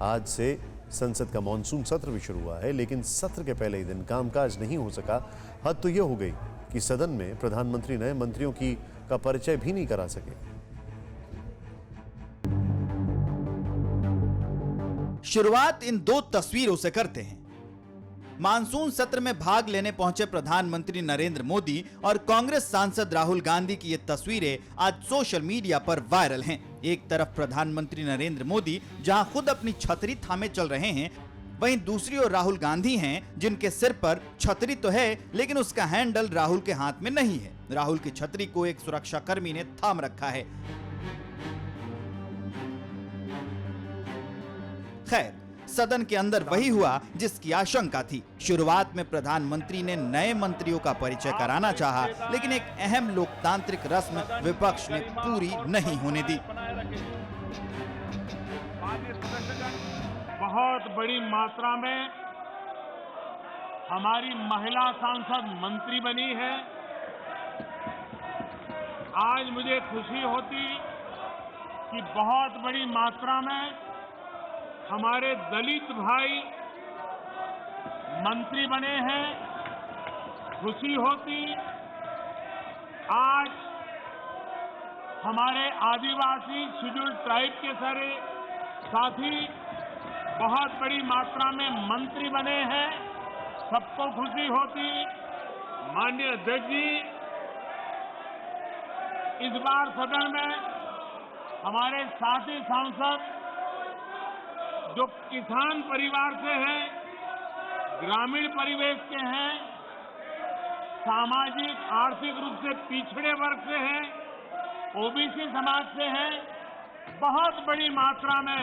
आज से संसद का मॉनसून सत्र भी शुरू हुआ है, लेकिन सत्र के पहले ही दिन कामकाज नहीं हो सका। हद तो यह हो गई कि सदन में प्रधानमंत्री नए मंत्रियों का परिचय भी नहीं करा सके। शुरुआत इन दो तस्वीरों से करते हैं। मानसून सत्र में भाग लेने पहुंचे प्रधानमंत्री नरेंद्र मोदी और कांग्रेस सांसद राहुल गांधी की ये तस्वीरें आज सोशल मीडिया पर वायरल हैं। एक तरफ प्रधानमंत्री नरेंद्र मोदी जहां खुद अपनी छतरी थामे चल रहे हैं, वहीं दूसरी ओर राहुल गांधी हैं जिनके सिर पर छतरी तो है लेकिन उसका हैंडल राहुल के हाथ में नहीं है। राहुल की छतरी को एक सुरक्षाकर्मी ने थाम रखा है। खैर, सदन के अंदर वही हुआ जिसकी आशंका थी। शुरुआत में प्रधानमंत्री ने नए मंत्रियों का परिचय कराना चाहा, लेकिन एक अहम लोकतांत्रिक रस्म विपक्ष ने पूरी नहीं होने दी। बहुत बड़ी मात्रा में हमारी महिला सांसद मंत्री बनी है। आज मुझे खुशी होती कि बहुत बड़ी मात्रा में हमारे दलित भाई मंत्री बने हैं। खुशी होती आज हमारे आदिवासी शेड्यूल ट्राइब के सारे साथी बहुत बड़ी मात्रा में मंत्री बने हैं। सबको खुशी होती। माननीय अध्यक्ष जी, इस बार सदन में हमारे साथी सांसद जो किसान परिवार से हैं, ग्रामीण परिवेश के हैं, सामाजिक आर्थिक रूप से पिछड़े वर्ग से हैं, ओबीसी समाज से हैं, बहुत बड़ी मात्रा में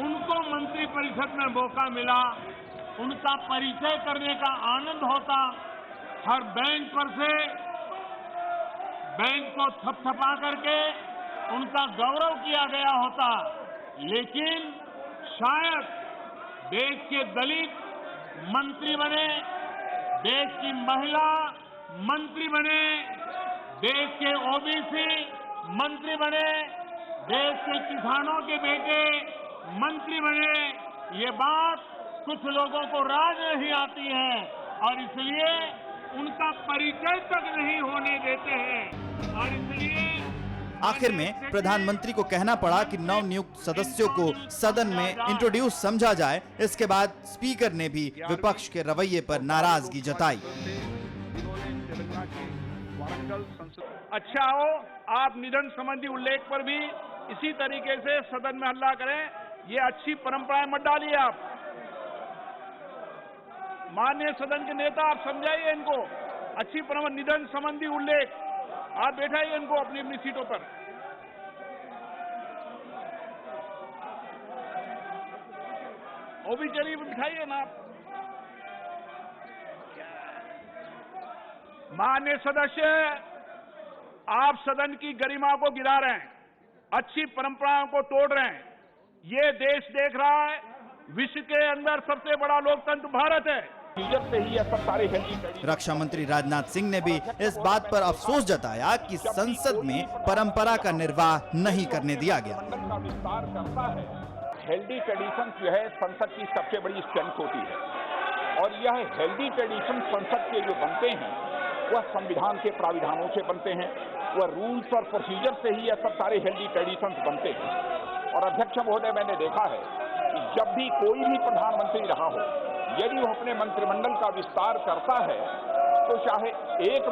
उनको मंत्रिपरिषद में मौका मिला। उनका परिचय करने का आनंद होता। हर बेंच पर से बेंच को थपथपा करके उनका गौरव किया गया होता। लेकिन शायद देश के दलित मंत्री बने, देश की महिला मंत्री बने, देश के ओबीसी मंत्री बने, देश के किसानों के बेटे मंत्री बने। ये बात कुछ लोगों को राज नहीं आती है और इसलिए उनका परिचय तक नहीं होने देते हैं। और इसलिए आखिर में प्रधानमंत्री को कहना पड़ा कि नवनियुक्त सदस्यों को सदन में इंट्रोड्यूस समझा जाए। इसके बाद स्पीकर ने भी विपक्ष के रवैये पर नाराजगी जताई। अच्छा हो आप निधन संबंधी उल्लेख पर भी इसी तरीके से सदन में हल्ला करें, ये अच्छी परंपराएं मत डालिए आप। माननीय सदन के नेता, आप समझाइए इनको अच्छी परंपरा। निधन संबंधी उल्लेख आप बैठाइए इनको अपनी अपनी सीटों पर। वो भी चलिए बिठाइए ना आप। माननीय सदस्य, आप सदन की गरिमा को गिरा रहे हैं, अच्छी परंपराओं को तोड़ रहे हैं। ये देश देख रहा है, विश्व के अंदर सबसे बड़ा लोकतंत्र भारत है। रक्षा मंत्री राजनाथ सिंह ने भी इस बात पर अफसोस जताया कि संसद में परंपरा का निर्वाह नहीं करने दिया गया। हेल्दी ट्रेडिशन जो है संसद की सबसे बड़ी स्ट्रेंथ होती है और यह हेल्दी ट्रेडिशन संसद के जो बनते हैं वह संविधान के प्राविधानों से बनते हैं, वह रूल्स और प्रोसीजर से ही यह सब सारे हेल्दी ट्रेडिशंस बनते हैं। और अध्यक्ष महोदय, मैंने देखा है कि जब भी कोई भी प्रधानमंत्री रहा हो, यदि वो अपने मंत्रिमंडल का विस्तार करता है तो चाहे एक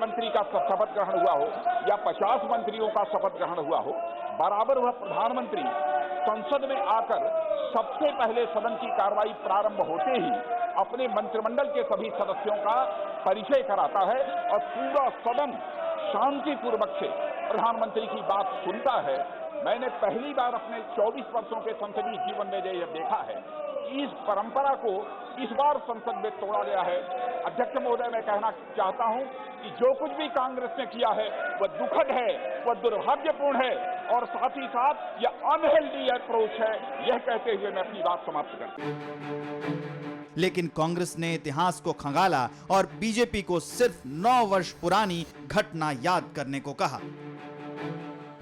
मंत्री का शपथ ग्रहण हुआ हो या 50 मंत्रियों का शपथ ग्रहण हुआ हो, बराबर वह प्रधानमंत्री संसद में आकर सबसे पहले सदन की कार्रवाई प्रारंभ होते ही अपने मंत्रिमंडल के सभी सदस्यों का परिचय कराता है और पूरा सदन शांतिपूर्वक से प्रधानमंत्री की बात सुनता है। मैंने पहली बार अपने 24 वर्षों के संसदीय जीवन में यह देखा है। इस परंपरा को इस बार संसद में तोड़ा गया है। अध्यक्ष महोदय, मैं कहना चाहता हूं कि जो कुछ भी कांग्रेस ने किया है वह दुखद है, वह दुर्भाग्यपूर्ण है और साथ ही साथ यह अनहेल्दी अप्रोच है। यह कहते हुए मैं अपनी बात समाप्त करता हूं। लेकिन कांग्रेस ने इतिहास को खंगाला और बीजेपी को सिर्फ 9 वर्ष पुरानी घटना याद करने को कहा।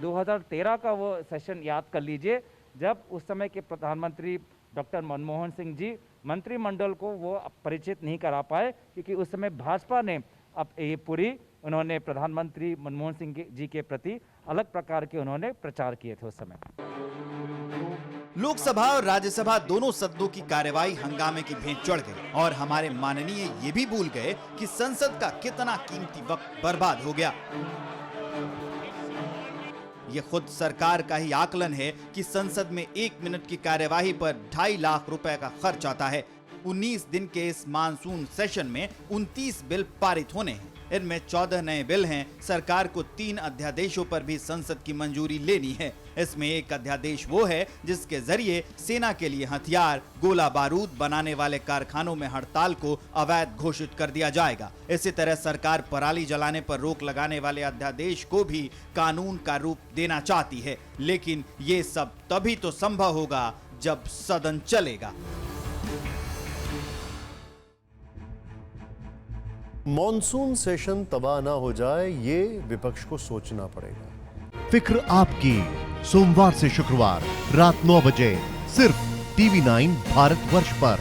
2013 का वो सेशन याद कर लीजिए जब उस समय के प्रधानमंत्री डॉक्टर मनमोहन सिंह जी मंत्रिमंडल को वो परिचित नहीं करा पाए, क्योंकि उस समय भाजपा ने अब ये पूरी उन्होंने प्रधानमंत्री मनमोहन सिंह जी के प्रति अलग प्रकार के उन्होंने प्रचार किए थे उस समय। लोकसभा और राज्यसभा दोनों सदनों की कार्यवाही हंगामे की भेंट चढ़ गई और हमारे माननीय ये भी भूल गए कि संसद का कितना कीमती वक्त बर्बाद हो गया। ये खुद सरकार का ही आकलन है कि संसद में 1 मिनट की कार्यवाही पर 2.5 लाख रुपए का खर्च आता है। 19 दिन के इस मानसून सेशन में 29 बिल पारित होने हैं। इनमें 14 नए बिल हैं। सरकार को 3 अध्यादेशों पर भी संसद की मंजूरी लेनी है। इसमें एक अध्यादेश वो है जिसके जरिए सेना के लिए हथियार, गोला बारूद बनाने वाले कारखानों में हड़ताल को अवैध घोषित कर दिया जाएगा। इसी तरह सरकार पराली जलाने पर रोक लगाने वाले अध्यादेश को भी कानून का रूप देना चाहती है। लेकिन ये सब तभी तो संभव होगा जब सदन चलेगा। मॉनसून सेशन तबाह ना हो जाए, ये विपक्ष को सोचना पड़ेगा। फिक्र आपकी, सोमवार से शुक्रवार रात 9 बजे सिर्फ TV9 भारतवर्ष पर।